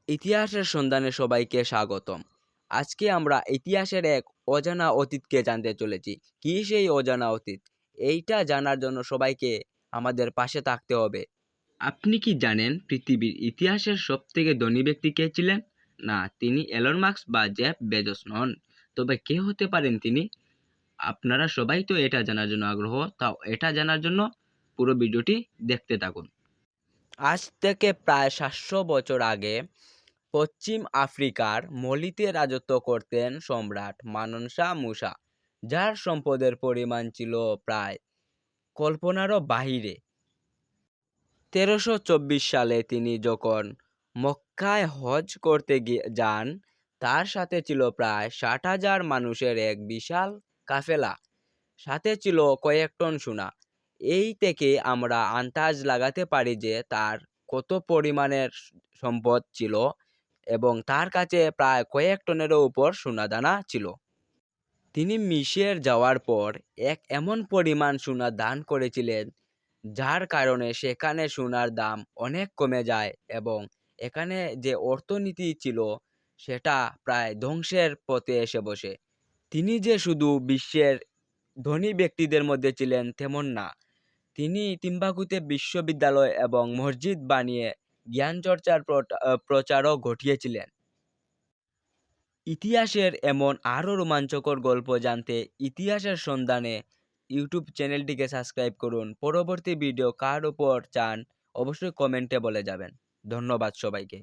ইতিহাসের সন্ধানে সবাইকে স্বাগতম। আজকে আমরা ইতিহাসের এক অজানা অতীতকে জানতে চলেছি। কি সেই অজানা অতীত? এইটা জানার জন্য সবাইকে আমাদের পাশে থাকতে হবে। আপনি কি জানেন পৃথিবীর ইতিহাসের সবথেকে ধনী ব্যক্তি কে ছিলেন? না, তিনি এলন মাস্ক বা জেফ বেজোস নন। তবে কে হতে পারেন তিনি? আপনারা সবাই তো এটা জানার জন্য আগ্রহ, তাও এটা জানার জন্য পুরো ভিডিওটি দেখতে থাকুন। আজ থেকে প্রায় 700 বছর আগে পশ্চিম আফ্রিকার মলিতে রাজত্ব করতেন সম্রাট মানন শাহ মুসা, যার সম্পদের পরিমাণ ছিল প্রায় কল্পনারও বাহিরে। 1324 সালে তিনি যখন মক্কায় হজ করতে যান, তার সাথে ছিল প্রায় 60,000 মানুষের এক বিশাল কাফেলা। সাথে ছিল কয়েক টন সোনা। এই থেকে আমরা আন্দাজ লাগাতে পারি যে তার কত পরিমাণের সম্পদ ছিল, এবং তার কাছে প্রায় কয়েক টনেরও উপর সোনাদানা ছিল। তিনি মিশর যাওয়ার পর এক এমন পরিমাণ সোনা দান করেছিলেন, যার কারণে সেখানে সোনার দাম অনেক কমে যায় এবং এখানে যে অর্থনীতি ছিল সেটা প্রায় ধ্বংসের পথে এসে বসে। তিনি যে শুধু বিশ্বের ধনী ব্যক্তিদের মধ্যে ছিলেন তেমন না, তিনি তিম্বাকুতে বিশ্ববিদ্যালয় এবং মসজিদ বানিয়ে জ্ঞান চর্চার প্রচারও ঘটিয়েছিলেন। ইতিহাসের এমন আরও রোমাঞ্চকর গল্প জানতে ইতিহাসের সন্ধানে ইউটিউব চ্যানেলটিকে সাবস্ক্রাইব করুন। পরবর্তী ভিডিও কার উপর চান অবশ্যই কমেন্টে বলে যাবেন। ধন্যবাদ সবাইকে।